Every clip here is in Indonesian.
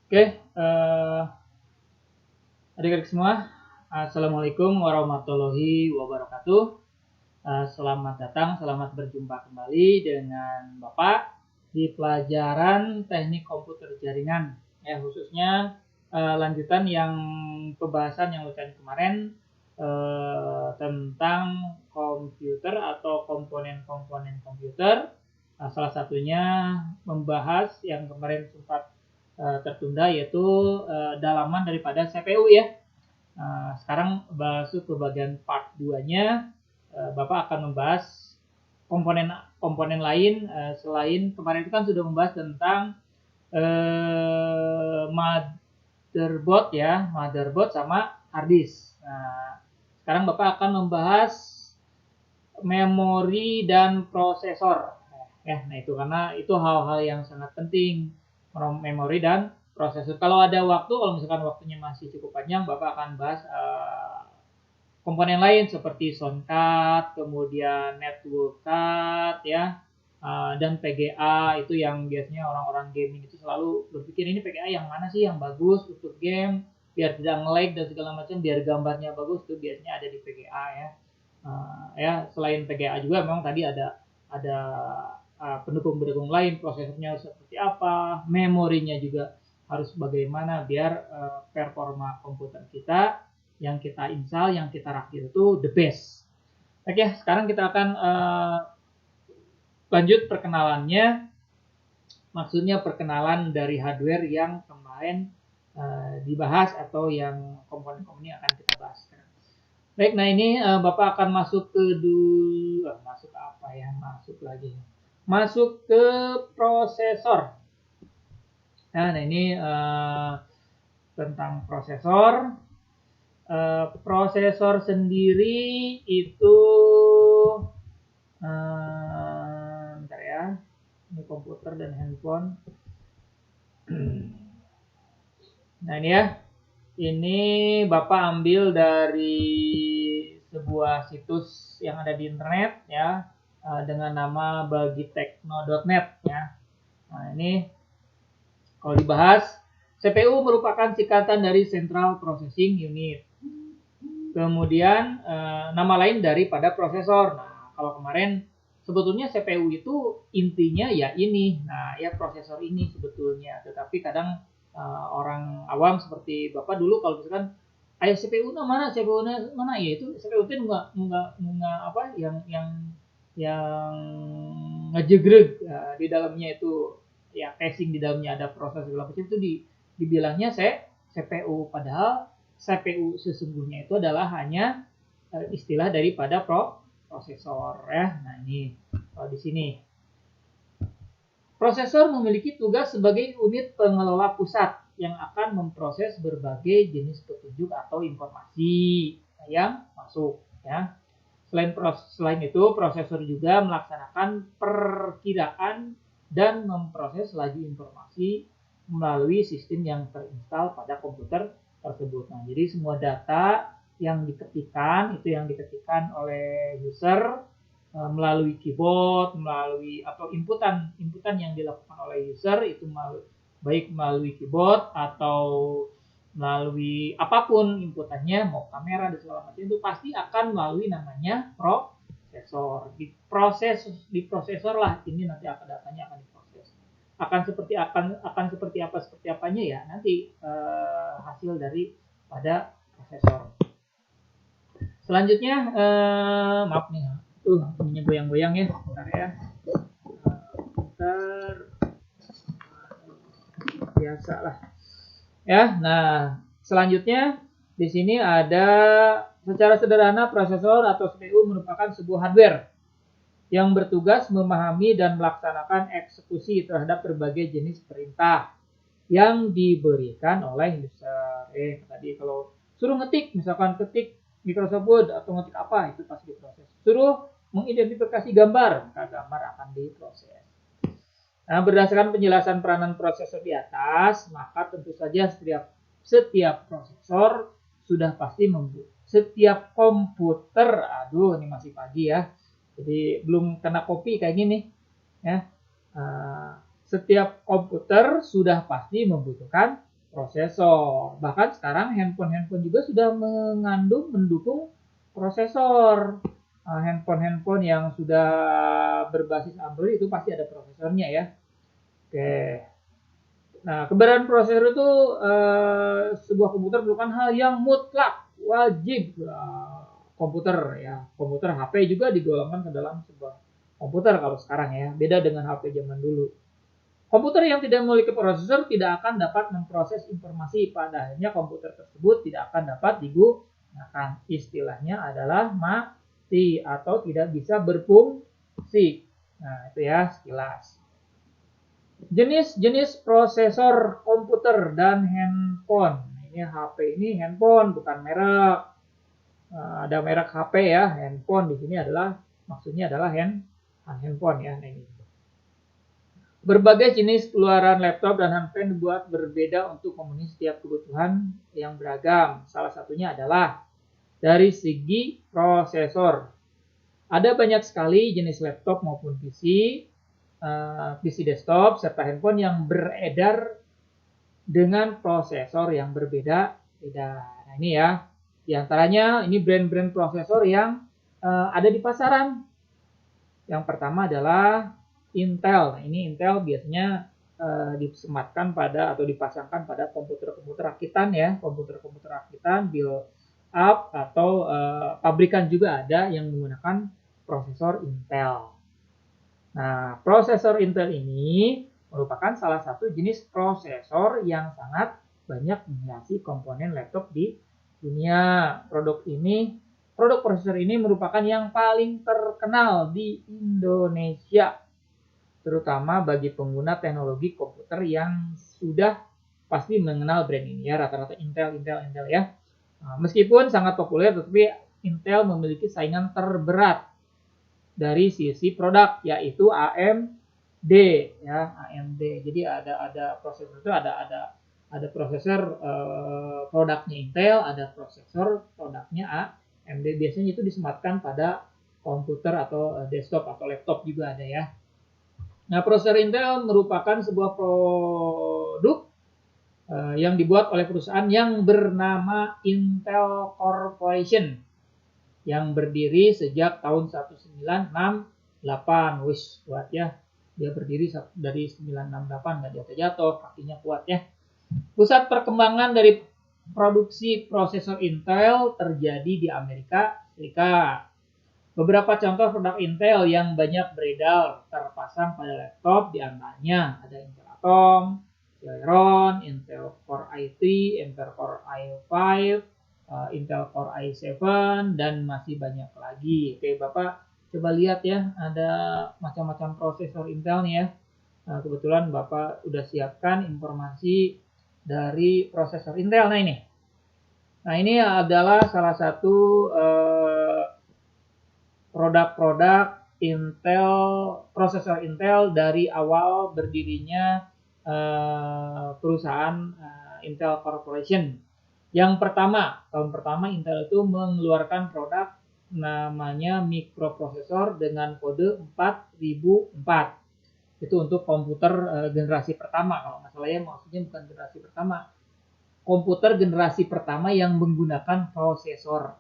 Oke, adik-adik semua, Assalamualaikum warahmatullahi wabarakatuh. Selamat datang, selamat berjumpa kembali dengan Bapak di pelajaran teknik komputer jaringan. Ya, khususnya lanjutan yang pembahasan yang lucuan kemarin tentang komputer atau komponen-komponen komputer. Salah satunya membahas yang kemarin sempat tertunda, yaitu dalaman daripada CPU ya. Sekarang masuk ke bagian part 2-nya. Bapak akan membahas komponen lain selain kemarin itu kan sudah membahas tentang motherboard ya, motherboard sama hard disk. Nah, sekarang Bapak akan membahas memori dan prosesor. Nah itu karena itu hal-hal yang sangat penting, memori dan prosesor. Kalau ada waktu, kalau misalkan waktunya masih cukup panjang, Bapak akan bahas komponen lain seperti sound card, kemudian network card ya, dan PGA. Itu yang biasanya orang-orang gaming itu selalu berpikir, ini PGA yang mana sih yang bagus untuk game biar tidak nge-lag dan segala macam, biar gambarnya bagus, itu biasanya ada di PGA ya. Ya selain PGA juga memang tadi ada pendukung-pendukung lain, prosesornya seperti apa, memorinya juga harus bagaimana biar performa komputer kita yang kita install, yang kita rakit itu the best. Oke, sekarang kita akan lanjut perkenalannya. Maksudnya perkenalan dari hardware yang kemarin dibahas atau yang komponen-komponen yang akan kita bahas. Baik, nah ini Bapak akan masuk ke masuk ke prosesor. Nah ini tentang prosesor. Prosesor sendiri itu bentar ya, ini komputer dan handphone. Nah ini ya, ini Bapak ambil dari sebuah situs yang ada di internet ya, dengan nama bagitekno.net ya. Nah ini kalau dibahas, CPU merupakan singkatan dari Central Processing Unit. Kemudian nama lain daripada prosesor. Nah kalau kemarin sebetulnya CPU itu intinya ya ini, nah ya prosesor ini sebetulnya. Tetapi kadang orang awam seperti Bapak dulu kalau misalkan ayah CPU mana ya, itu CPU itu nggak apa yang ngejegreg di dalamnya itu ya, casing di dalamnya ada proses segala macam, itu dibilangnya CPU, padahal CPU sesungguhnya itu adalah hanya istilah daripada prosesor ya. Nah ini kalau di sini prosesor memiliki tugas sebagai unit pengelola pusat yang akan memproses berbagai jenis petunjuk atau informasi yang masuk ya. Selain itu, prosesor juga melaksanakan perkiraan dan memproses laju informasi melalui sistem yang terinstal pada komputer tersebut. Nah, jadi semua data yang diketikkan itu yang diketikkan oleh user melalui keyboard, melalui atau inputan yang dilakukan oleh user itu baik melalui keyboard atau melalui apapun inputannya, mau kamera dan segala macam, itu pasti akan melalui namanya prosesor. Di prosesor lah ini nanti datanya akan diproses. Akan seperti apanya ya nanti hasil dari pada prosesor. Selanjutnya maaf nih, ininya goyang-goyang ya, bentar ya. Biasa lah. Ya, nah selanjutnya di sini ada secara sederhana prosesor atau CPU merupakan sebuah hardware yang bertugas memahami dan melaksanakan eksekusi terhadap berbagai jenis perintah yang diberikan oleh user. Tadi kalau suruh ngetik, misalkan ketik Microsoft Word atau ngetik apa, itu pasti diproses. Suruh mengidentifikasi gambar, maka gambar akan diproses. Nah, berdasarkan penjelasan peranan prosesor di atas, maka tentu saja setiap prosesor sudah pasti setiap komputer, ini masih pagi ya, jadi belum kena kopi kayak gini ya. Setiap komputer sudah pasti membutuhkan prosesor. Bahkan sekarang handphone juga sudah mendukung prosesor. Handphone yang sudah berbasis Android itu pasti ada prosesornya ya. Oke. Nah, keberadaan prosesor itu sebuah komputer merupakan hal yang mutlak, wajib. Komputer ya, komputer HP juga digolongkan ke dalam sebuah komputer kalau sekarang ya, beda dengan HP zaman dulu. Komputer yang tidak memiliki prosesor tidak akan dapat memproses informasi, pada akhirnya komputer tersebut tidak akan dapat digunakan. Istilahnya adalah mati atau tidak bisa berfungsi. Nah, itu ya sekilas. Jenis-jenis prosesor komputer dan handphone. Ini HP ini handphone bukan merek. Ada merek HP ya, handphone di sini maksudnya adalah handphone ya. Nah, ini. Berbagai jenis keluaran laptop dan handphone dibuat berbeda untuk memenuhi setiap kebutuhan yang beragam. Salah satunya adalah dari segi prosesor. Ada banyak sekali jenis laptop maupun PC desktop serta handphone yang beredar dengan prosesor yang berbeda-beda. Nah, ini ya. Di antaranya ini brand-brand prosesor yang ada di pasaran. Yang pertama adalah Intel. Nah, ini Intel biasanya disematkan pada atau dipasangkan pada komputer-komputer rakitan ya, komputer-komputer rakitan, build up atau pabrikan juga ada yang menggunakan prosesor Intel. Nah, prosesor Intel ini merupakan salah satu jenis prosesor yang sangat banyak menghiasi komponen laptop di dunia. Produk prosesor ini merupakan yang paling terkenal di Indonesia, terutama bagi pengguna teknologi komputer yang sudah pasti mengenal brand ini ya, rata-rata Intel ya. Nah, meskipun sangat populer, tetapi Intel memiliki saingan terberat dari sisi produk, yaitu AMD ya, AMD. Jadi ada prosesor itu ada prosesor produknya Intel, ada prosesor produknya AMD. Biasanya itu disematkan pada komputer atau desktop atau laptop juga ada ya. Nah, prosesor Intel merupakan sebuah produk yang dibuat oleh perusahaan yang bernama Intel Corporation yang berdiri sejak tahun 1968. Wis kuat ya. Dia berdiri dari 1968, nggak jatuh-jatuh, kakinya kuat ya. Pusat perkembangan dari produksi prosesor Intel terjadi di Amerika Serikat. Beberapa contoh produk Intel yang banyak beredar terpasang pada laptop diantaranya ada Intel Atom, Celeron, Intel Core i3, Intel Core i5, Intel Core i7, dan masih banyak lagi. Oke, Bapak coba lihat ya, ada macam-macam prosesor Intel nih ya. Nah, kebetulan Bapak udah siapkan informasi dari prosesor Intel. Nah ini adalah salah satu produk-produk Intel, prosesor Intel dari awal berdirinya perusahaan Intel Corporation. Yang pertama, tahun pertama Intel itu mengeluarkan produk namanya mikroprosesor dengan kode 4004. Itu untuk komputer generasi pertama, kalau nggak salah ya, maksudnya bukan generasi pertama. Komputer generasi pertama yang menggunakan prosesor.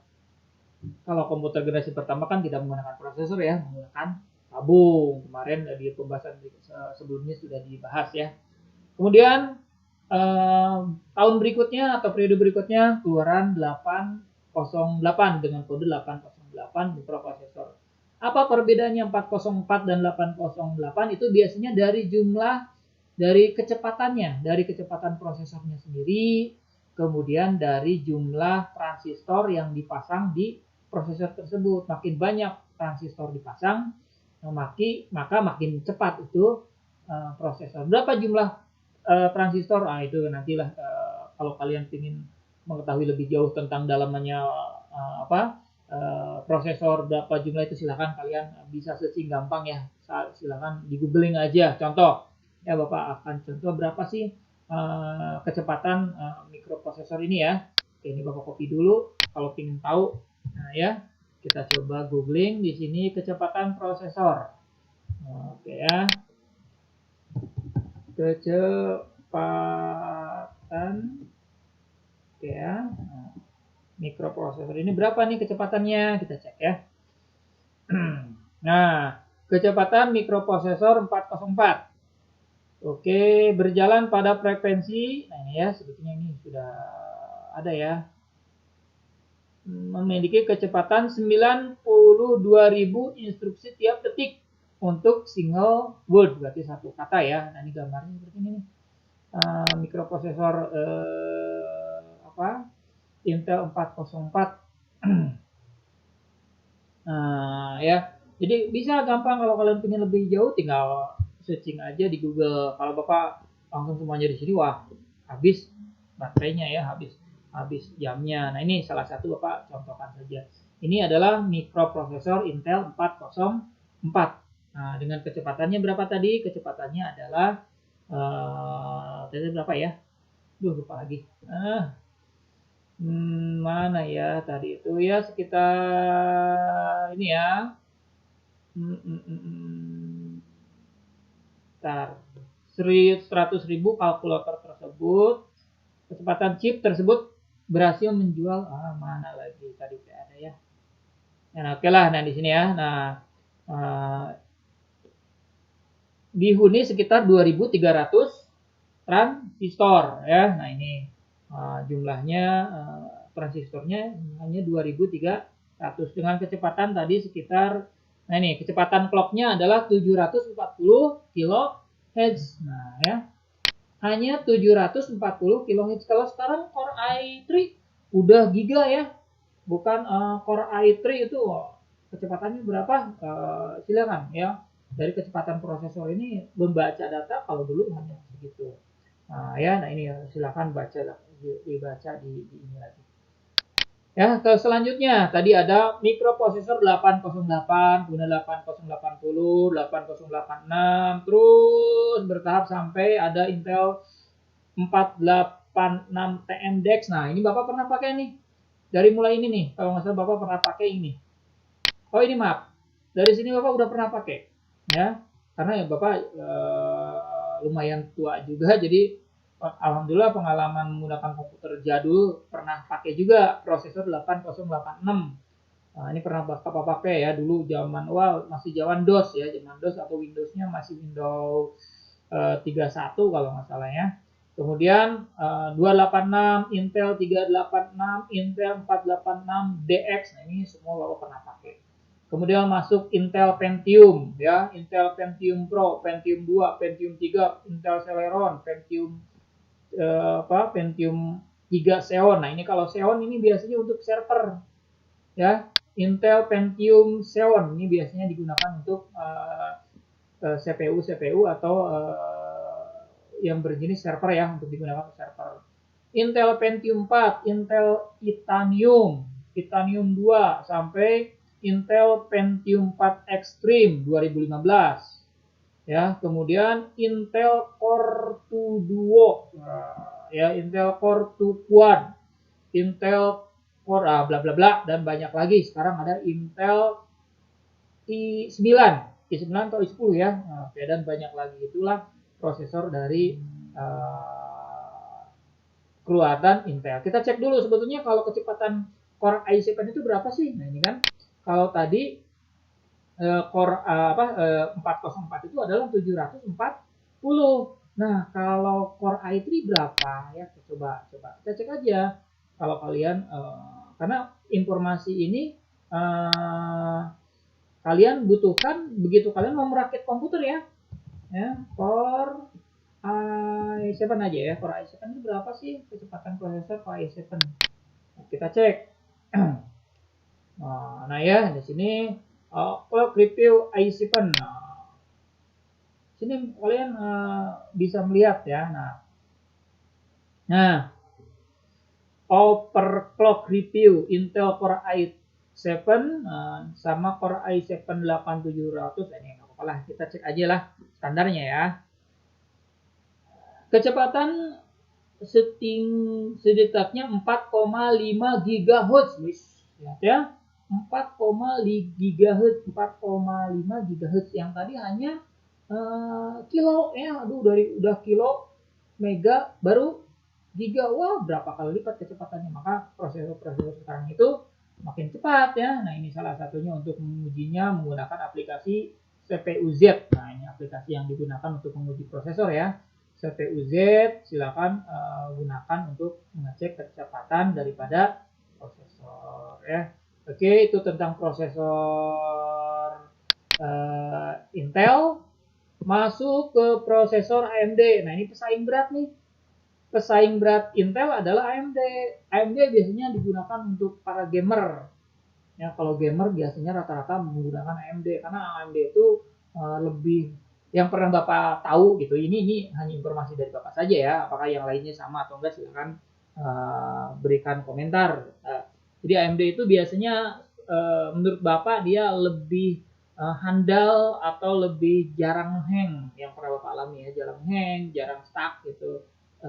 Kalau komputer generasi pertama kan tidak menggunakan prosesor ya, menggunakan tabung. Kemarin di pembahasan sebelumnya sudah dibahas ya. Kemudian tahun berikutnya atau periode berikutnya keluaran 808 dengan kode 808 mikroprosesor. Apa perbedaannya 404 dan 808? Itu biasanya dari kecepatannya, dari kecepatan prosesornya sendiri, kemudian dari jumlah transistor yang dipasang di prosesor tersebut. Makin banyak transistor dipasang, maka makin cepat itu prosesor. Berapa jumlah transistor? Itu nantilah kalau kalian ingin mengetahui lebih jauh tentang dalamannya prosesor berapa jumlah itu, silahkan kalian bisa searching gampang ya. Silahkan di googling aja. Contoh ya, Bapak akan contoh berapa sih kecepatan mikroprosesor ini ya. Oke, ini Bapak copy dulu kalau ingin tahu. Nah ya, kita coba googling di sini kecepatan prosesor. Oke ya, kecepatan kecepatan, oke ya. Mikroprosesor ini berapa nih kecepatannya? Kita cek ya. Nah, kecepatan mikroprosesor 404. Oke, berjalan pada frekuensi, nah ini ya, sebetulnya ini sudah ada ya. Memiliki kecepatan 92.000 instruksi tiap detik untuk single word, berarti satu kata ya. Nah, ini gambarnya seperti ini nih. Mikroprosesor Intel 404. Ya, jadi bisa gampang kalau kalian pengen lebih jauh tinggal searching aja di Google. Kalau Bapak langsung semuanya di sini, wah habis baterainya ya, habis jamnya. Nah, ini salah satu Bapak contohkan saja. Ini adalah mikroprosesor Intel 404. Nah, dengan kecepatannya berapa tadi? Kecepatannya adalah tadi berapa ya? Lupa lagi. Mana ya tadi itu ya, sekitar ini ya. 100.000 kalkulator tersebut, kecepatan chip tersebut berhasil menjual mana lagi tadi ada ya. Nah, oke lah, nah di sini ya. Nah, dihuni sekitar 2.300 transistor ya. Nah, ini jumlahnya transistornya hanya 2.300 dengan kecepatan tadi sekitar, nah ini kecepatan clocknya adalah 740 kHz. Nah ya, hanya 740 kHz. Kalau sekarang Core i3 udah giga ya, bukan Core i3 itu kecepatannya berapa? Silakan ya, dari kecepatan prosesor ini membaca data kalau dulu hanya segitu. Nah ya, nah ini ya, silakan dibaca di ini lagi. Ya, ke selanjutnya tadi ada mikroprosesor 808, kemudian 8080, 8086, terus bertahap sampai ada Intel 486 TMDX. Nah, ini Bapak pernah pakai nih. Dari mulai ini nih, kalau nggak salah Bapak pernah pakai ini. Oh, ini maaf. Dari sini Bapak udah pernah pakai. Ya, karena ya Bapak lumayan tua juga, jadi alhamdulillah pengalaman menggunakan komputer jadul pernah pakai juga prosesor 8086. Nah, ini pernah Bapak pakai ya dulu zaman masih zaman DOS ya, zaman DOS atau Windowsnya masih Windows 31 kalau nggak salah ya. Kemudian 286, Intel 386, Intel 486 DX. Nah, ini semua Bapak pernah pakai. Kemudian masuk Intel Pentium ya, Intel Pentium Pro, Pentium 2, Pentium 3, Intel Celeron, Pentium Pentium 3 Xeon. Nah, ini kalau Xeon ini biasanya untuk server ya. Intel Pentium Xeon ini biasanya digunakan untuk CPU atau yang berjenis server ya, untuk digunakan untuk server. Intel Pentium 4, Intel Titanium 2 sampai Intel Pentium 4 Extreme 2015. Ya, kemudian Intel Core 2 Duo, ya, Intel Core 2 Quad, Intel Core bla bla bla, dan banyak lagi. Sekarang ada Intel i9 atau i10 ya, dan banyak lagi. Itulah prosesor dari keluaran Intel. Kita cek dulu sebetulnya kalau kecepatan Core i7 itu berapa sih? Nah, ini kan kalau tadi Core 404 itu adalah 740. Nah, kalau Core i3 berapa ya? Coba kita cek aja. Kalau kalian karena informasi ini kalian butuhkan begitu kalian mau merakit komputer ya. Ya, Core i7 aja ya. Core i7 itu berapa sih kecepatan prosesor Core i7? Nah, kita cek. Nah ya, di sini clock review i7. Nah, sini kalian bisa melihat ya. Nah, overclock review Intel Core i7 sama Core i7 8700. Ini nggak apa-apa lah, kita cek aja lah standarnya ya. Kecepatan setidaknya 4,5 GHz, lihat ya. 4,5 GHz yang tadi hanya kilo ya, udah kilo mega baru giga, wah berapa kali lipat kecepatannya. Maka prosesor-prosesor sekarang itu makin cepat ya. Nah ini salah satunya untuk mengujinya menggunakan aplikasi CPU-Z. Nah ini aplikasi yang digunakan untuk menguji prosesor ya. CPU-Z silakan gunakan untuk mengecek kecepatan daripada prosesor ya. Oke, itu tentang prosesor Intel. Masuk ke prosesor AMD. Nah ini pesaing berat nih. Pesaing berat Intel adalah AMD. AMD biasanya digunakan untuk para gamer. Ya, kalau gamer biasanya rata-rata menggunakan AMD karena AMD itu lebih yang pernah Bapak tahu gitu. Ini hanya informasi dari Bapak saja ya. Apakah yang lainnya sama atau enggak silakan berikan komentar. Jadi AMD itu biasanya menurut Bapak dia lebih handal atau lebih jarang hang yang pernah Bapak alami ya, jarang hang, jarang stuck gitu.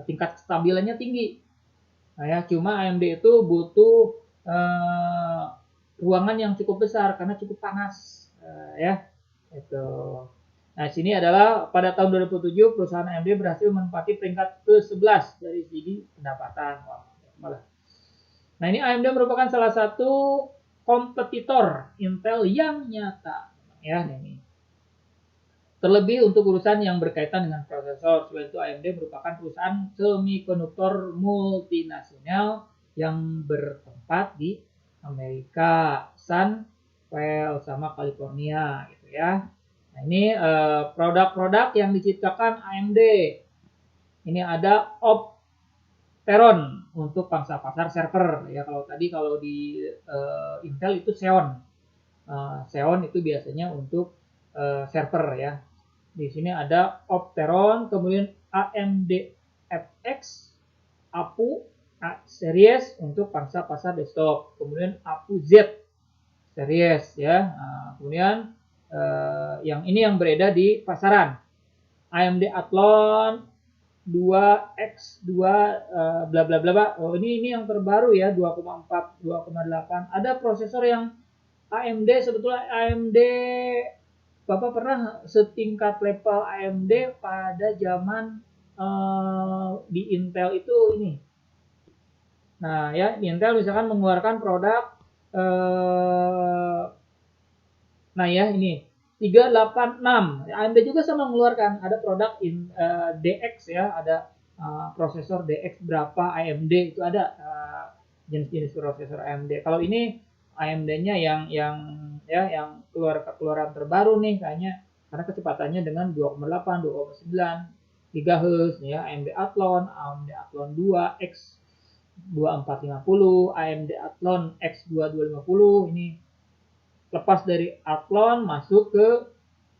Tingkat kestabilannya tinggi. Nah ya, cuma AMD itu butuh ruangan yang cukup besar karena cukup panas ya. Itu. Nah, sini adalah pada tahun 2007 perusahaan AMD berhasil menempati peringkat ke-11 dari segi pendapatan. Wah, malah. Nah, ini AMD merupakan salah satu kompetitor Intel yang nyata ya ini. Terlebih untuk urusan yang berkaitan dengan prosesor. Selain itu AMD merupakan perusahaan semikonduktor multinasional yang bertempat di Amerika, San Rafael sama California gitu ya. Nah, ini produk-produk yang diciptakan AMD. Ini ada Opteron untuk pangsa pasar server ya. Kalau tadi kalau di Intel itu Xeon. Xeon itu biasanya untuk server ya. Di sini ada Opteron, kemudian AMD FX, APU A series untuk pangsa pasar desktop, kemudian APU Z series ya. Nah, kemudian yang ini yang beredar di pasaran. AMD Athlon 2X2 bla bla bla. Oh, ini yang terbaru ya, 2,4, 2,8. Ada prosesor yang AMD, sebetulnya AMD Bapak pernah setingkat level AMD pada zaman di Intel itu ini. Nah ya, di Intel misalkan mengeluarkan produk nah ya ini 386. AMD juga sama mengeluarkan ada produk DX ya, ada prosesor DX berapa AMD itu ada jenis-jenis prosesor AMD. Kalau ini AMD-nya yang keluaran terbaru nih kayaknya karena kecepatannya dengan 2,8 2,9 GHz ya. AMD Athlon 2 X 2450, AMD Athlon X 2250. Ini lepas dari Athlon masuk ke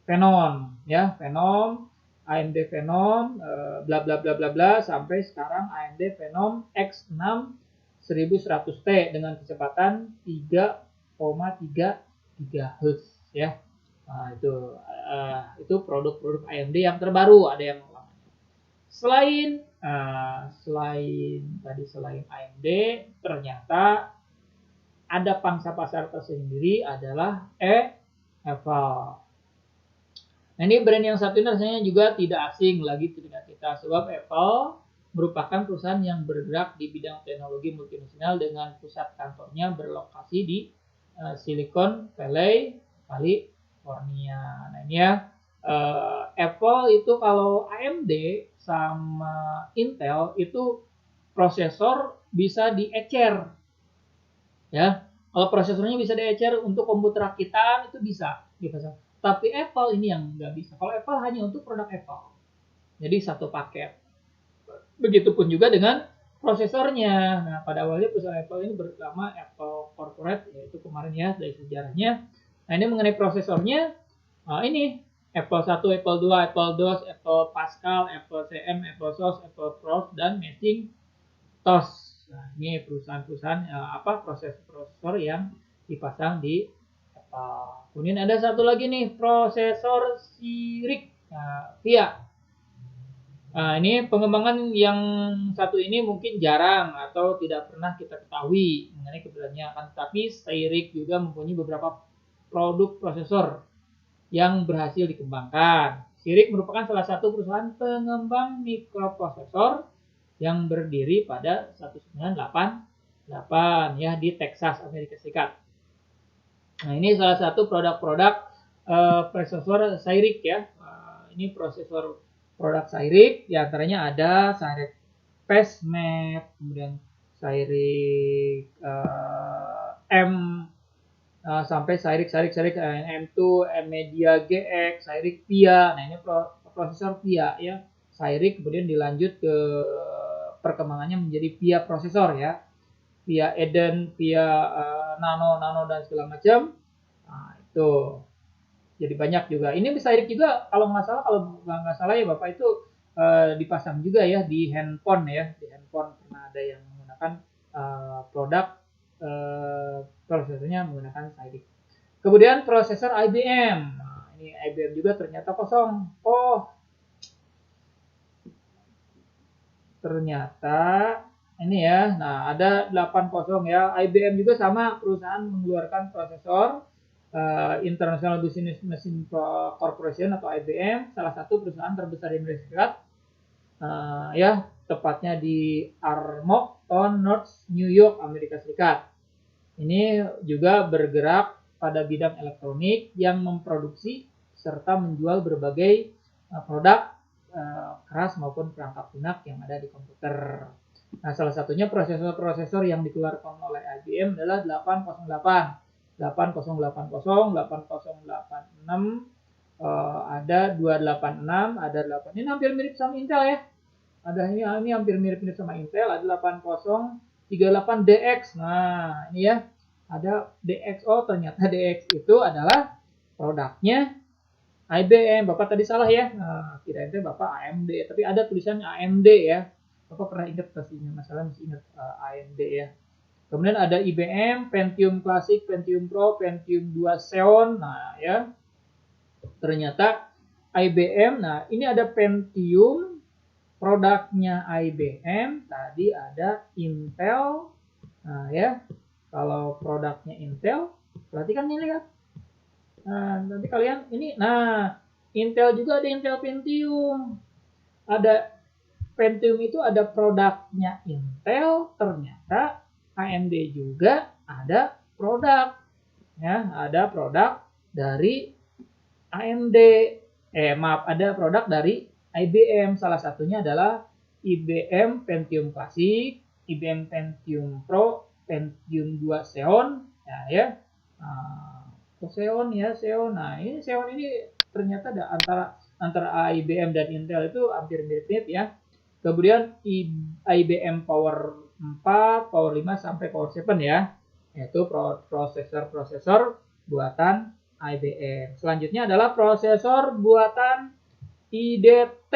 Phenom ya, Phenom, AMD Phenom bla bla bla bla bla sampai sekarang AMD Phenom X6 1100T dengan kecepatan 3,3 GHz ya. Nah, itu produk-produk AMD yang terbaru, ada yang lama. Selain AMD ternyata ada pangsa pasar tersendiri adalah Apple. Nah, ini brand yang satu ini rasanya juga tidak asing lagi telinga kita sebab Apple merupakan perusahaan yang bergerak di bidang teknologi multinasional dengan pusat kantornya berlokasi di Silicon Valley, California. Nah ini ya, Apple itu kalau AMD sama Intel itu prosesor bisa diecer. Ya, kalau prosesornya bisa diecer untuk komputer rakitan itu bisa. Tapi Apple ini yang nggak bisa. Kalau Apple hanya untuk produk Apple. Jadi satu paket. Begitupun juga dengan prosesornya. Nah, pada awalnya perusahaan Apple ini bernama Apple Corporate, yaitu kemarin ya dari sejarahnya. Nah, ini mengenai prosesornya, ini Apple 1, Apple 2, Apple DOS, Apple Pascal, Apple CM, Apple SOS, Apple Prost, dan Macintosh. Nah, ini perusahaan-perusahaan prosesor yang dipasang di Apple. Kemudian ada satu lagi nih, prosesor Cyrix VIA. Nah, ini pengembangan yang satu ini mungkin jarang atau tidak pernah kita ketahui mengenai keberadaannya. Tapi Cyrix juga mempunyai beberapa produk prosesor yang berhasil dikembangkan. Cyrix merupakan salah satu perusahaan pengembang mikroprosesor yang berdiri pada 1988 ya di Texas, Amerika Serikat. Nah, ini salah satu produk-produk prosesor Cyrix ya. Ini prosesor produk Cyrix, di antaranya ada Cyrix PaceMate, kemudian Cyrix M sampai Cyrix M2, Media GX, Cyrix Via. Nah, ini prosesor Via ya. Cyrix kemudian dilanjut ke perkembangannya menjadi Via prosesor ya. Via Eden, Via Nano dan segala macam. Nah, itu. Jadi banyak juga. Ini Cyrix juga kalau nggak salah ya Bapak itu dipasang juga ya di handphone ya. Di handphone pernah ada yang menggunakan produk prosesornya menggunakan Cyrix. Kemudian prosesor IBM. Nah, ini IBM juga ternyata kosong. Oh, ternyata ini ya. Nah, ada 80 ya. IBM juga sama perusahaan mengeluarkan prosesor International Business Machine Corporation atau IBM, salah satu perusahaan terbesar di Amerika Serikat. Ya, tepatnya di Armonk, North New York, Amerika Serikat. Ini juga bergerak pada bidang elektronik yang memproduksi serta menjual berbagai produk keras maupun perangkat lunak yang ada di komputer. Nah, salah satunya prosesor-prosesor yang dikeluarkan oleh IBM adalah 808, 8080, 8086, ada 286, ada 8. Ini hampir mirip sama Intel ya. Ada ini hampir mirip-mirip sama Intel, ada 8038DX. Nah, ini ya. Ada DXO, ternyata DX itu adalah produknya IBM. Bapak tadi salah ya. Nah, kirain Bapak AMD, tapi ada tulisannya AMD ya. Bapak pernah ingat pastinya, masalah masih ingat AMD ya. Kemudian ada IBM, Pentium Classic, Pentium Pro, Pentium 2 Xeon. Nah, ya. Ternyata IBM, nah ini ada Pentium, produknya IBM, tadi ada Intel. Nah, ya. Kalau produknya Intel, perhatikan ini lihat. Nah, nanti kalian ini, nah Intel juga ada Intel Pentium. Ada Pentium itu ada produknya Intel, ternyata AMD juga ada produk. Ya, ada produk dari AMD. Ada produk dari IBM. Salah satunya adalah IBM Pentium Classic, IBM Pentium Pro, Pentium 2 Xeon, ya. Xeon ya, Xeon. Nah, ini Xeon ini ternyata ada antara IBM dan Intel itu hampir mirip-mirip ya. Kemudian IBM Power 4, Power 5 sampai Power 7 ya. Yaitu prosesor buatan IBM. Selanjutnya adalah prosesor buatan IDT.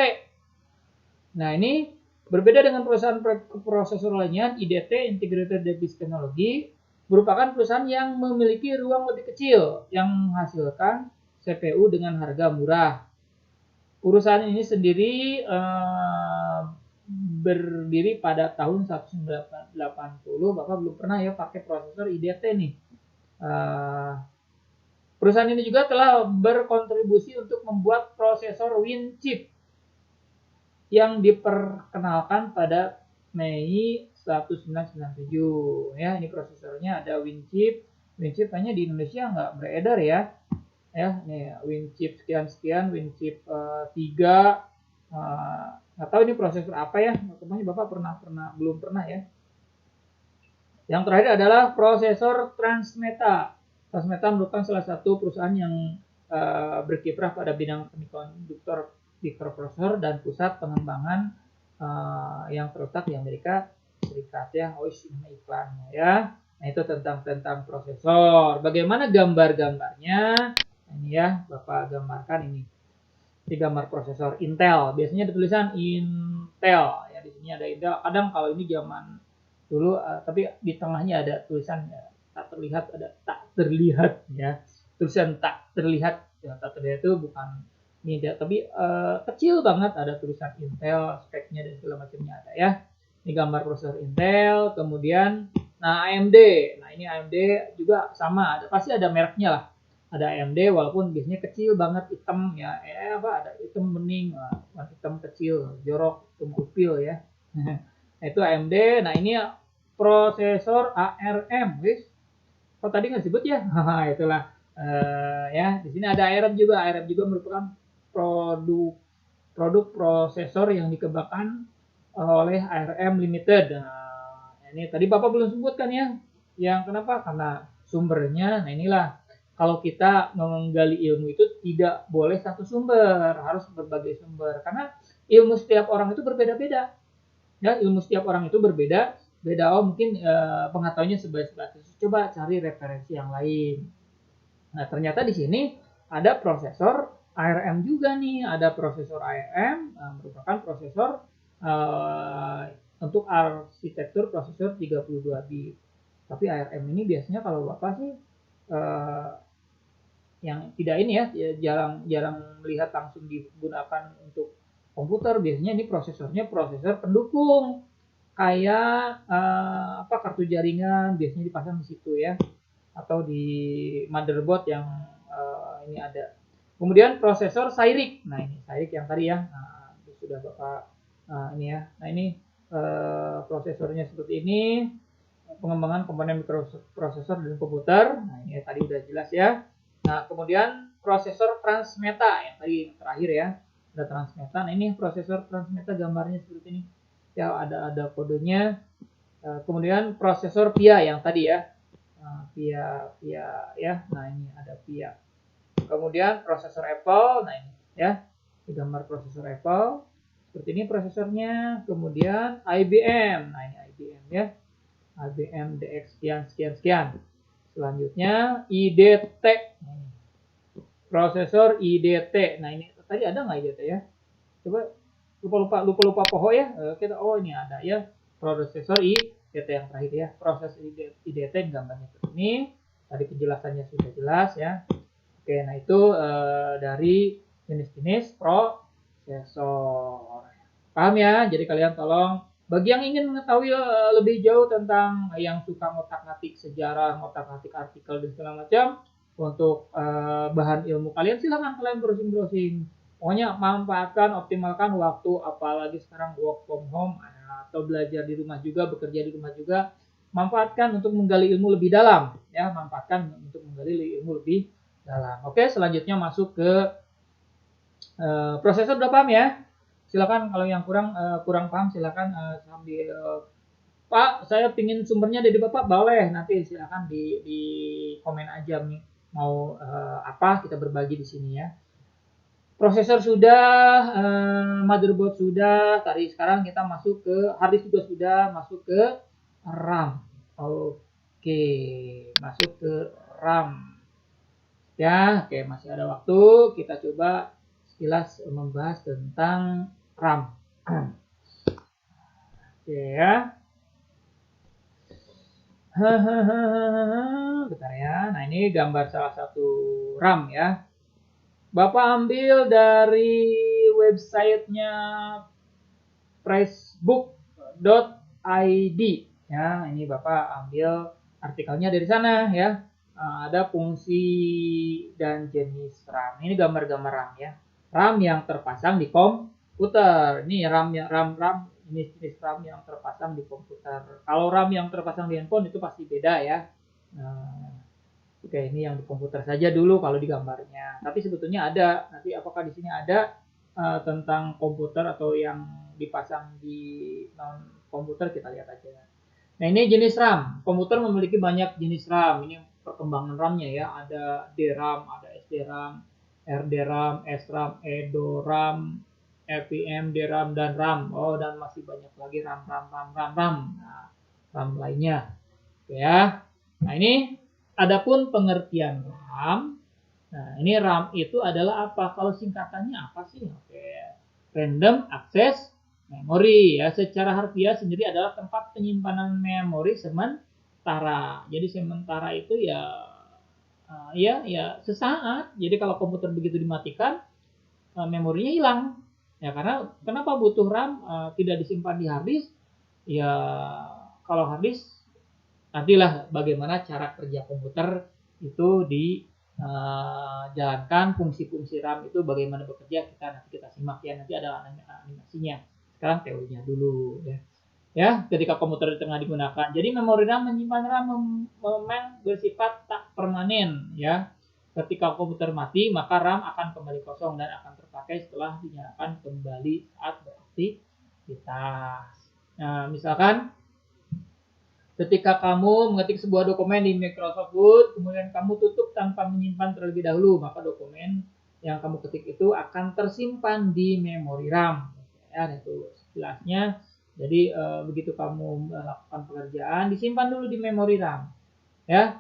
Nah, ini berbeda dengan perusahaan prosesor lainnya. IDT, Integrated Device Technology, merupakan perusahaan yang memiliki ruang lebih kecil yang menghasilkan CPU dengan harga murah. Perusahaan ini sendiri berdiri pada tahun 1980. Bapak belum pernah ya pakai prosesor IDT nih. Perusahaan ini juga telah berkontribusi untuk membuat prosesor WinChip yang diperkenalkan pada Mei 1997. Ya, ini prosesornya ada WinChip. WinChip hanya di Indonesia nggak beredar ya. Ya, nih WinChip sekian, WinChip 3. Nggak tahu ini prosesor apa ya. Makanya Bapak belum pernah ya. Yang terakhir adalah prosesor Transmeta. Transmeta merupakan salah satu perusahaan yang berkiprah pada bidang semikonduktor mikroprosesor dan pusat pengembangan yang terletak di Amerika Serikat ya. Oh, ini iklannya ya. Nah, itu tentang prosesor. Bagaimana gambar-gambarnya? Ini ya, Bapak gambarkan ini. Ini gambar prosesor Intel. Biasanya ada tulisan Intel ya, di sini ada Intel. Kadang kalau ini zaman dulu tapi di tengahnya ada tulisan tak terlihat ya. Tulisan tak terlihat ya, tak terlihat itu bukan ini dia, tapi kecil banget, ada tulisan Intel, speknya dan segala macamnya ada ya. Ini gambar prosesor Intel, kemudian nah AMD. Nah, ini AMD juga sama, pasti ada mereknya lah. Ada AMD walaupun biasanya kecil banget, hitam ya. Ada hitam bening, hitam kecil, jorok, hitam upil ya. Itu AMD. Nah ini prosesor ARM, guys. Kok tadi nggak disebut ya? Itulah ya. Di sini ada ARM juga. ARM juga merupakan produk prosesor yang dikembangkan oleh ARM Limited. Nah, ini tadi Bapak belum sebutkan ya. Yang kenapa? Karena sumbernya. Nah inilah, kalau kita menggali ilmu itu tidak boleh satu sumber, harus berbagai sumber. Karena ilmu setiap orang itu berbeda-beda. Ya, ilmu setiap orang itu berbeda. Beda, mungkin pengetahuannya sebatas. Coba cari referensi yang lain. Nah, ternyata di sini ada prosesor ARM juga nih. Ada prosesor ARM, merupakan prosesor untuk arsitektur prosesor 32 bit. Tapi ARM ini biasanya kalau Bapak sih yang tidak ini ya, jarang melihat langsung digunakan untuk komputer. Biasanya ini prosesornya prosesor pendukung, kayak kartu jaringan biasanya dipasang di situ ya, atau di motherboard yang ini ada. Kemudian prosesor Cyrix. Nah ini Cyrix yang tadi ya, sudah Bapak ini ya. Nah ini prosesornya seperti ini, pengembangan komponen mikroprosesor dan komputer. Nah ini tadi udah jelas ya. Nah kemudian prosesor Transmeta yang tadi terakhir ya, ada Transmeta. Nah ini prosesor Transmeta gambarnya seperti ini ya, ada kodenya. Kemudian prosesor VIA yang tadi ya, VIA ya. Nah ini ada VIA. Kemudian prosesor Apple. Nah ini ya, gambar prosesor Apple seperti ini prosesornya. Kemudian IBM. Nah ini IBM ya, IBM DX sekian. Selanjutnya IDT. Prosesor IDT. Nah ini tadi ada nggak IDT ya? Coba lupa pohon ya. Kita ini ada ya, prosesor IDT yang terakhir ya. Proses IDT gambarnya seperti ini. Tadi penjelasannya sudah jelas ya. Oke, nah itu dari jenis-jenis prosesor. Paham ya? Jadi kalian tolong, bagi yang ingin mengetahui lebih jauh tentang yang suka ngotak-ngatik sejarah, ngotak-ngatik artikel dan segala macam, untuk bahan ilmu kalian, silahkan kalian browsing. Pokoknya manfaatkan, optimalkan waktu, apalagi sekarang work from home atau belajar di rumah juga, bekerja di rumah juga. Manfaatkan untuk menggali ilmu lebih dalam ya, manfaatkan untuk menggali ilmu lebih dalam. Oke, selanjutnya masuk ke prosesor. Udah paham ya? Silakan kalau yang kurang paham silakan sambil Pak, saya pingin sumbernya dari Bapak, boleh nanti silakan di komen aja nih mau apa, kita berbagi di sini ya. Prosesor sudah, motherboard sudah, tadi sekarang kita masuk ke hard disk juga sudah, masuk ke RAM. Oke, masuk ke RAM. Ya, oke, masih ada waktu, kita coba sekilas membahas tentang RAM. Oke ya. Bentar ya. Nah ini gambar salah satu RAM ya. Bapak ambil dari websitenya pressbook.id ya. Ini Bapak ambil artikelnya dari sana ya. Ada fungsi dan jenis RAM. Ini gambar-gambar RAM ya. RAM yang terpasang di komputer. Ini RAM jenis RAM yang terpasang di komputer. Kalau RAM yang terpasang di handphone itu pasti beda ya. Oke, ini yang di komputer saja dulu kalau di gambarnya. Tapi sebetulnya ada. Nanti apakah di sini ada tentang komputer atau yang dipasang di non komputer, kita lihat aja. Nah ini jenis RAM. Komputer memiliki banyak jenis RAM. Ini perkembangan RAM-nya ya. Ada DRAM, ada SDRAM, RDRAM, SRAM, EDORAM, FPM, DRAM, dan RAM. Dan masih banyak lagi RAM. Nah, RAM lainnya. Oke ya. Nah ini adapun pengertian RAM. Nah ini RAM itu adalah apa? Kalau singkatannya apa sih? Oke. Random Access Memory ya, secara harfiah sendiri adalah tempat penyimpanan memori sementara. Jadi sementara itu ya sesaat. Jadi kalau komputer begitu dimatikan, memorinya hilang. Ya karena kenapa butuh RAM, tidak disimpan di hard disk? Ya kalau hard disk nantilah bagaimana cara kerja komputer itu dijalankan, fungsi-fungsi RAM itu bagaimana bekerja, nanti kita simak ya, nanti ada animasinya. Sekarang teorinya dulu ya. ya ketika komputer tengah digunakan. Jadi memori RAM menyimpan RAM memang bersifat tak permanen ya. Ketika komputer mati maka RAM akan kembali kosong dan akan terpakai setelah dinyalakan kembali saat beraktivitas. Nah, misalkan ketika kamu mengetik sebuah dokumen di Microsoft Word, kemudian kamu tutup tanpa menyimpan terlebih dahulu, maka dokumen yang kamu ketik itu akan tersimpan di memori RAM. Ya, itu jelasnya. Jadi begitu kamu melakukan pekerjaan, disimpan dulu di memori RAM. Ya,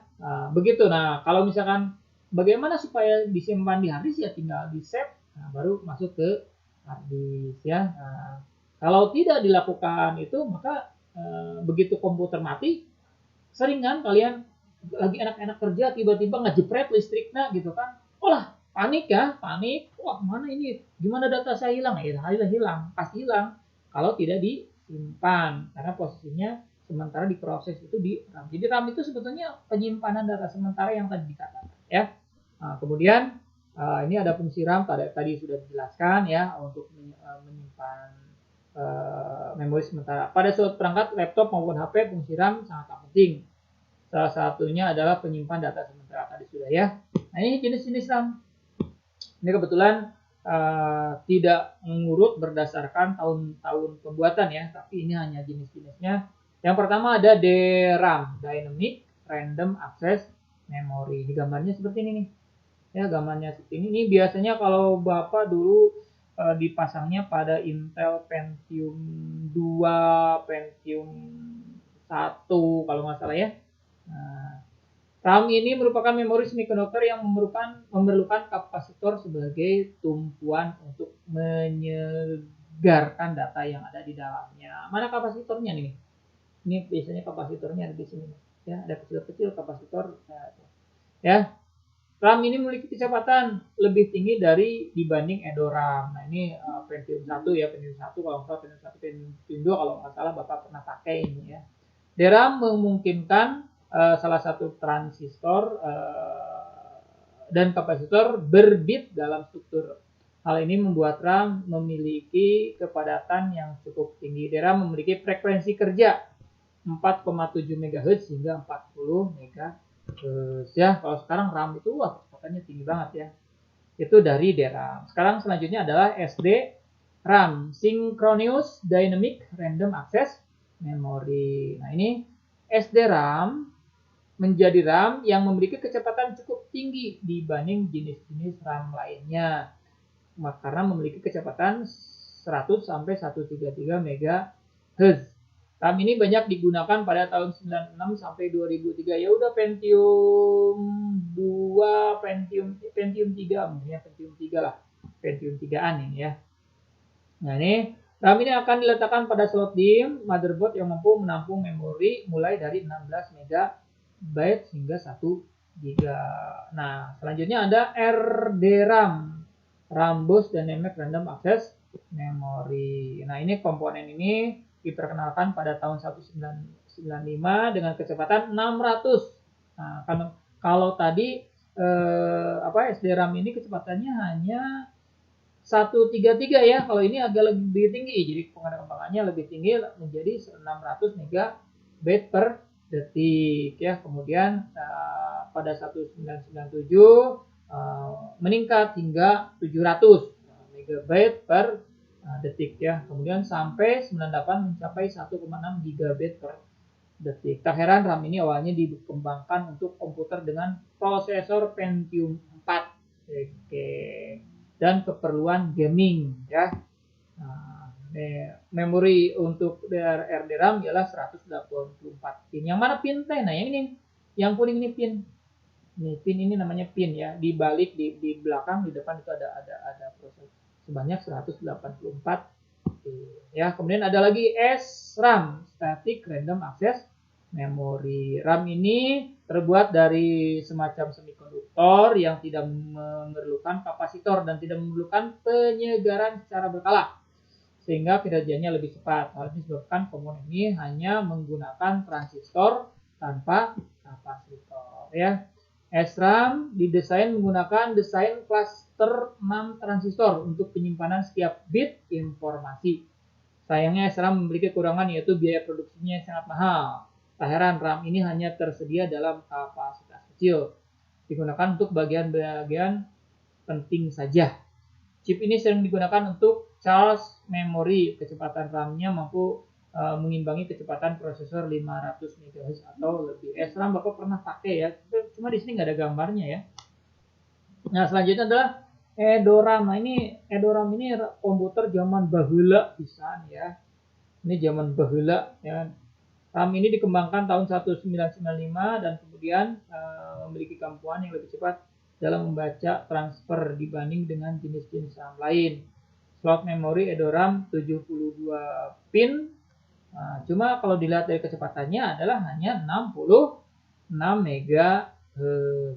begitu. Nah, kalau misalkan bagaimana supaya disimpan di hard disk ya tinggal di save, baru masuk ke hard disk ya. Nah, kalau tidak dilakukan itu maka begitu komputer mati, sering kan kalian lagi enak-enak kerja tiba-tiba ngejepret listriknya gitu kan, olah panik ya, panik, wah mana ini, gimana data saya hilang, ya hilang, pasti hilang kalau tidak disimpan karena posisinya sementara diproses itu di RAM. Jadi RAM itu sebetulnya penyimpanan data sementara yang tadi dikatakan ya. Nah, kemudian ini ada fungsi RAM tadi sudah dijelaskan ya untuk menyimpan memori sementara. Pada suatu perangkat laptop maupun HP fungsi RAM sangat penting. Salah satunya adalah penyimpan data sementara tadi sudah ya. Nah ini jenis-jenis RAM. Ini kebetulan tidak mengurut berdasarkan tahun-tahun pembuatan ya, tapi ini hanya jenis-jenisnya. Yang pertama ada DRAM, Dynamic Random Access Memory. Di gambarnya seperti ini nih. Ya, gambarnya seperti ini. Ini biasanya kalau Bapak dulu dipasangnya pada Intel Pentium 2, Pentium 1 kalau nggak salah ya. Nah, RAM ini merupakan memori semiconductor yang memerlukan kapasitor sebagai tumpuan untuk menyegarkan data yang ada di dalamnya. Mana kapasitornya nih? Ini biasanya kapasitornya ada di sini. Ya, ada kecil-kecil kapasitor. Ya, RAM ini memiliki kecepatan lebih tinggi dibanding EDORAM. Nah ini Pentium 1 ya, Pentium 1 kalau nggak salah, Pentium 1, Pentium 2 kalau nggak salah Bapak pernah pakai ini ya. DRAM memungkinkan salah satu transistor dan kapasitor berbit dalam struktur. Hal ini membuat RAM memiliki kepadatan yang cukup tinggi. DRAM memiliki frekuensi kerja 4,7 MHz hingga 40 MHz. Ya kalau sekarang RAM itu wah kecepatannya tinggi banget ya, itu dari DRAM. Sekarang selanjutnya adalah SDRAM, Synchronous Dynamic Random Access Memory. Nah ini SDRAM menjadi RAM yang memiliki kecepatan cukup tinggi dibanding jenis-jenis RAM lainnya karena memiliki kecepatan 100 sampai 133 MHz. RAM ini banyak digunakan pada tahun 96 sampai 2003. Ya udah Pentium 2, Pentium 3, mungkin Pentium 3 lah. Pentium 3-an ini ya. Nah, ini RAM ini akan diletakkan pada slot DIMM motherboard yang mampu menampung memori mulai dari 16 MB hingga 1 GB. Nah, selanjutnya ada RDRAM, Rambus Dynamic Random Access Memory. Nah, ini komponen ini diperkenalkan pada tahun 1995 dengan kecepatan 600. Nah, kalau tadi SDRAM ini kecepatannya hanya 133 ya. Kalau ini agak lebih tinggi, jadi pengembangannya lebih tinggi menjadi 600 MB per detik ya. Kemudian pada 1997 meningkat hingga 700 MB per detik ya. Kemudian sampai 98 mencapai 1,6 GB per detik. Tak heran RAM ini awalnya dikembangkan untuk komputer dengan prosesor Pentium 4. Oke. Dan keperluan gaming ya. Nah, memori untuk RDRAM ialah 184 pin. Yang mana pin teh? Nah, yang ini. Yang kuning ini pin. Ini pin ini namanya pin ya. Di balik di belakang di depan itu ada proses sebanyak 184 ya. Kemudian ada lagi SRAM, Static Random Access Memory. RAM ini terbuat dari semacam semikonduktor yang tidak memerlukan kapasitor dan tidak memerlukan penyegaran secara berkala sehingga kinerjanya lebih cepat. Hal ini disebabkan komponen ini hanya menggunakan transistor tanpa kapasitor ya. SRAM didesain menggunakan desain cluster 6 transistor untuk penyimpanan setiap bit informasi. Sayangnya SRAM memiliki kekurangan yaitu biaya produksinya yang sangat mahal. Tak heran RAM ini hanya tersedia dalam kapasitas kecil, digunakan untuk bagian-bagian penting saja. Chip ini sering digunakan untuk charge memori. Kecepatan RAM-nya mampu mengimbangi kecepatan prosesor 500 MHz atau lebih. SRAM Bapak pernah pakai ya, cuma di sini nggak ada gambarnya ya. Nah, selanjutnya adalah EDORAM. Nah, ini EDORAM ini komputer zaman baheula pisan ya. Ini zaman baheula ya. RAM ini dikembangkan tahun 1995 dan kemudian memiliki kemampuan yang lebih cepat dalam membaca transfer dibanding dengan jenis-jenis RAM lain. Slot memori EDORAM 72 pin. Nah, cuma kalau dilihat dari kecepatannya adalah hanya 66 MHz.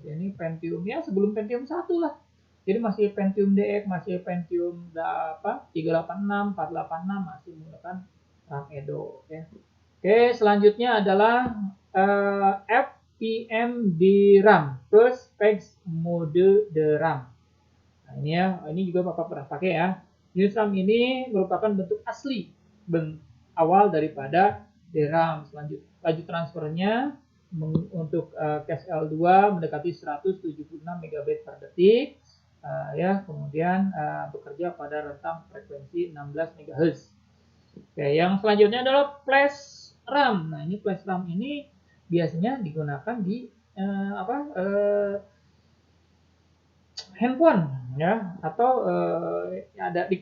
Ini Pentium ya sebelum Pentium 1 lah. Jadi masih Pentium DX, masih Pentium 386, 486 masih menggunakan RAM Edo ya. Oke, selanjutnya adalah FPM DRAM, First Phase Mode DRAM. Nah, ini ya, ini juga Bapak pernah pakai ya. Jenis RAM ini merupakan bentuk asli awal daripada DRAM. Laju transfernya untuk cache L2 mendekati 176 MB per detik. Ya, kemudian bekerja pada rentang frekuensi 16 MHz. Oke, yang selanjutnya adalah flash RAM. Nah, ini flash RAM ini biasanya digunakan di handphone ya, atau ada di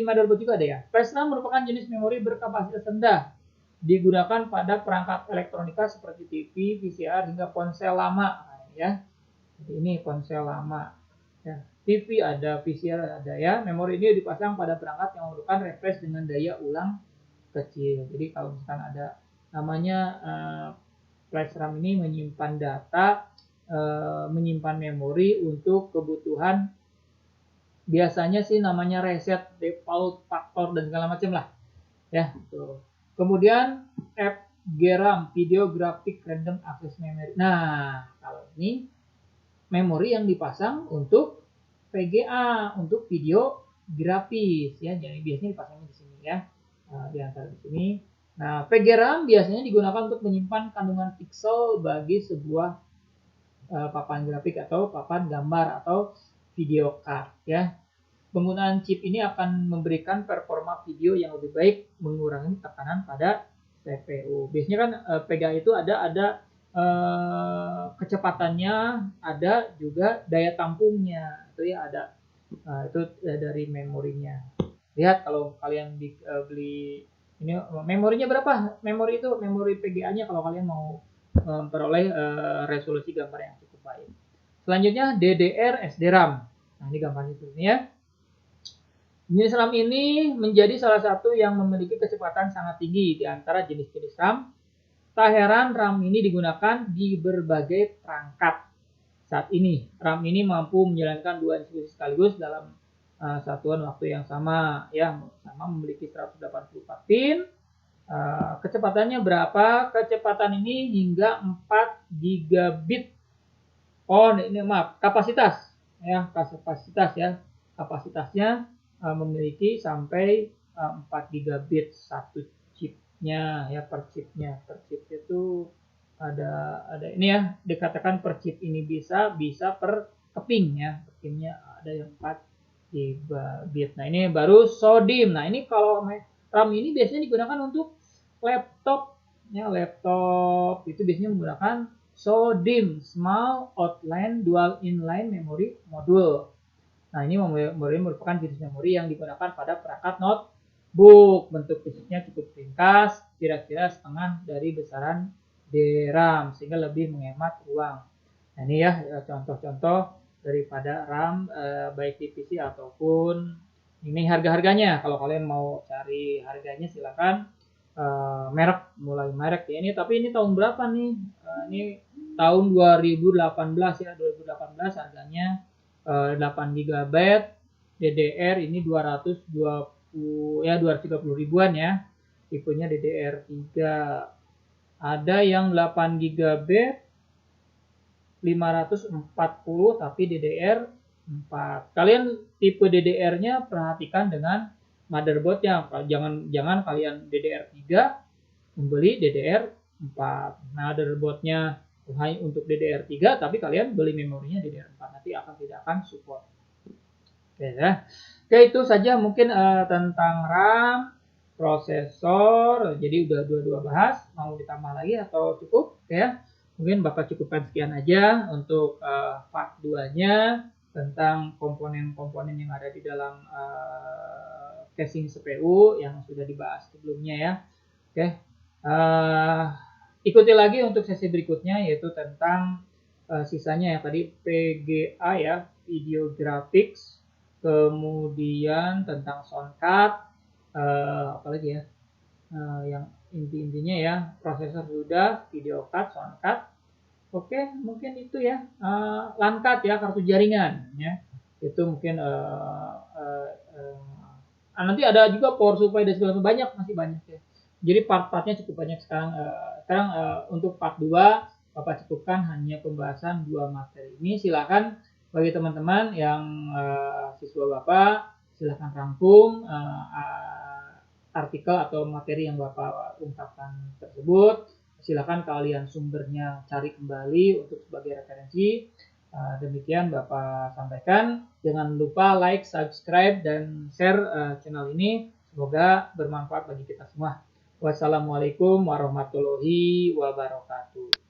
motherboard juga ada ya. Flash RAM merupakan jenis memori berkapasitas rendah. Digunakan pada perangkat elektronika seperti TV, VCR hingga ponsel lama ya. Jadi ini ponsel lama ya. TV ada, VCR ada ya. Memori ini dipasang pada perangkat yang memerlukan refresh dengan daya ulang kecil. Jadi kalau misalkan ada namanya flash RAM ini menyimpan data, menyimpan memori untuk kebutuhan biasanya sih namanya reset, default, faktor dan segala macam lah ya. Tuh. Kemudian FGRAM, Video Graphic Random Access Memory. Nah, kalau ini memori yang dipasang untuk VGA, untuk video grafis ya. Jadi biasanya dipasangnya di sini ya. Di antara di sini. Nah, VGRAM biasanya digunakan untuk menyimpan kandungan pixel bagi sebuah papan grafik atau papan gambar atau video card ya. Penggunaan chip ini akan memberikan performa video yang lebih baik, mengurangi tekanan pada CPU. Biasanya kan VGA itu ada kecepatannya, ada juga daya tampungnya, itu ya ada. Itu dari memorinya. Lihat kalau kalian beli ini memorinya berapa? Memori itu memori VGA-nya kalau kalian mau memperoleh resolusi gambar yang cukup baik. Selanjutnya DDR SDRAM. Nah, ini gambarnya seperti ini ya. Jenis RAM ini menjadi salah satu yang memiliki kecepatan sangat tinggi di antara jenis-jenis RAM. Tak heran RAM ini digunakan di berbagai perangkat. Saat ini, RAM ini mampu menjalankan dua instruksi sekaligus dalam satuan waktu yang sama. Ya, sama memiliki 184 pin. Kecepatannya berapa? Kecepatan ini hingga 4 gigabit. Oh, ini maaf, kapasitas. Ya, kapasitas ya. Kapasitasnya memiliki sampai 4 gigabit satu chipnya ya, per chipnya. Per chip itu ada ini ya, dikatakan per chip ini bisa per keping ya. Kepingnya ada yang 4 gigabit. Nah, ini baru SODIMM. Nah, ini kalau RAM ini biasanya digunakan untuk laptop ya, laptop itu biasanya menggunakan SODIMM, Small Outline Dual Inline Memory Module. Nah, ini memori merupakan jenis memori yang digunakan pada perangkat notebook. Bentuk fisiknya cukup ringkas, kira-kira setengah dari besaran DRAM, sehingga lebih menghemat ruang. Nah, ini ya contoh-contoh daripada RAM baik di PC ataupun ini harga-harganya. Kalau kalian mau cari harganya silakan merek, mulai merek ya ini. Tapi ini tahun berapa nih? Ini tahun 2018 ya, 2018 harganya 8 GB DDR ini 230 ya, 230 ribuan ya. Tipenya DDR3. Ada yang 8 GB 540 tapi DDR4. Kalian tipe DDR-nya perhatikan dengan motherboardnya. Jangan kalian DDR3 membeli DDR4. Motherboardnya hanya untuk DDR3 tapi kalian beli memorinya DDR4, nanti tidak akan support. Oke ya. Oke, itu saja mungkin tentang RAM, prosesor. Jadi udah dua bahas, mau ditambah lagi atau cukup? Oke ya. Mungkin Bapak cukupkan sekian aja untuk part 2-nya tentang komponen-komponen yang ada di dalam casing CPU yang sudah dibahas sebelumnya ya. Oke. Ikuti lagi untuk sesi berikutnya, yaitu tentang sisanya ya, tadi PGA ya, video graphics, kemudian tentang soundcard, apalagi ya, yang intinya ya, prosesor sudah, video card, soundcard. Oke, mungkin itu ya, LAN card ya, kartu jaringan ya, itu mungkin nanti ada juga power supply dan segala macam, masih banyak ya. Jadi part-partnya cukup banyak sekarang. Sekarang untuk part 2 Bapak cukupkan hanya pembahasan 2 materi ini. Silakan bagi teman-teman yang siswa Bapak, silakan rangkum artikel atau materi yang Bapak ungkapkan tersebut. Silakan kalian sumbernya cari kembali untuk sebagai referensi. Demikian Bapak sampaikan. Jangan lupa like, subscribe, dan share channel ini. Semoga bermanfaat bagi kita semua. Wassalamualaikum warahmatullahi wabarakatuh.